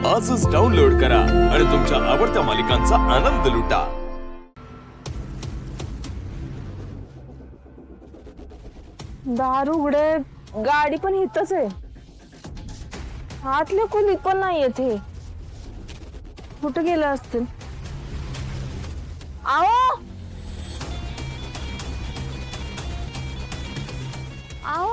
आजच डाउनलोड करा आणि तुमच्या आवडत्या मालिकांचा आनंद लुटा। दार उघडे, गाडी पण इथंच आहे। आतले कोणी पण नाही येते। कुठे गेले असतील? आओ आओ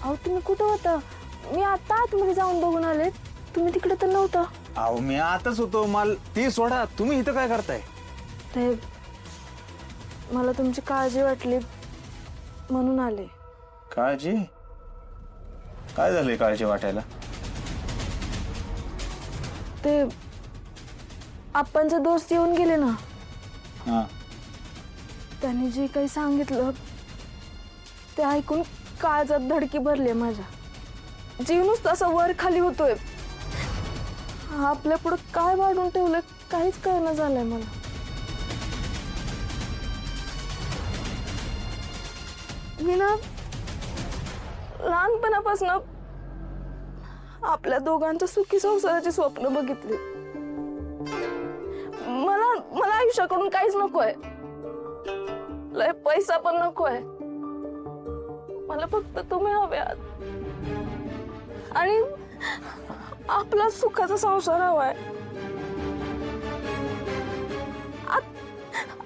अहो तुम्ही कुठं होता? मी आता आतमध्ये जाऊन बघून आले, तुम्ही तिकडे तर नव्हता। अहो मी आताच होतो, माल ती सोडा, तुम्ही इथं काय करताय? ते मला तुमची काळजी वाटली म्हणून आले। काळजी? काय झालंय काळजी वाटायला? ते आपणचे दोस्त येऊन गेले ना, हा, त्यांनी जे काही सांगितलं ते ऐकून काळजात धडकी भरली माझ्या। जीव नुसता असा वर खाली होतोय। आपल्या पुढे काय वाढून ठेवलं काहीच कळना झालंय मला। मी ना लहानपणापासून आपल्या दोघांच्या सुखी संसाराची स्वप्न बघितली। मला मला आयुष्याकडून काहीच नकोय, लय पैसा पण नकोय। मला फक्त तुम्ही हवे आहात आणि आपला सुखाचा संसार हवाय।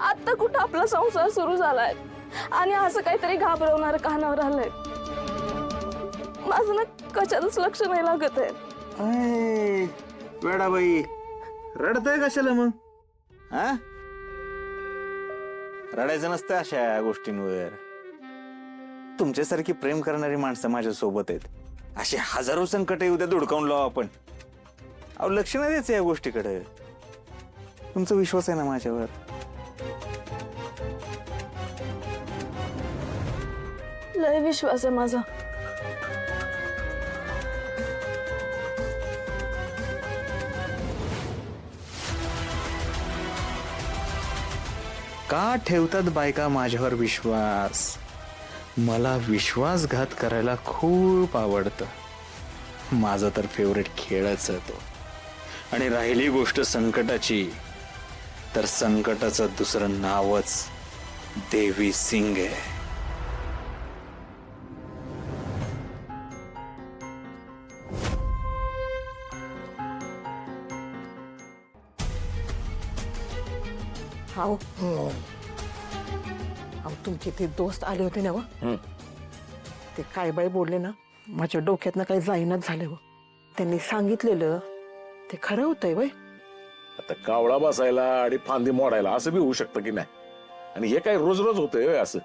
आता कुठं आपला संसार सुरू झालाय आणि असं काहीतरी घाबरवणार कानावर आलंय। माझं ना कशातच लक्ष नाही लागत आहे। वेडाबाई रडताय कशाला मग? हा, रडायचं नसतं अशा गोष्टींवर। तुमच्यासारखी प्रेम करणारी माणसं माझ्या सोबत आहेत। असे हजारो संकट उद्या धुडकावून लावू आपण। अहो लक्ष नाही द्यायचं या गोष्टीकडे। तुमचा विश्वास आहे ना माझ्यावर? लय विश्वास आहे माझा। का ठेवतात बायका माझ्यावर विश्वास? मला विश्वासघात करायला खूप आवडतं। माझा तर फेवरेट खेळच आहे तो। आणि राहिली गोष्ट संकटाची, तर संकटाचं दुसरं नावच देवी सिंग आहे। अहो तुमचे ते दोस्त आले होते ना व, ते काय बाई बोलले ना, माझ्या डोक्यातनं काही जाईनाच झालं व। त्यांनी सांगितलेलं ते खरं होतंय वय? आता कावळा बसायला आणि फांदी मोडायला असं बी होऊ शकतं की नाही? आणि हे काय रोज रोज होतंय असं?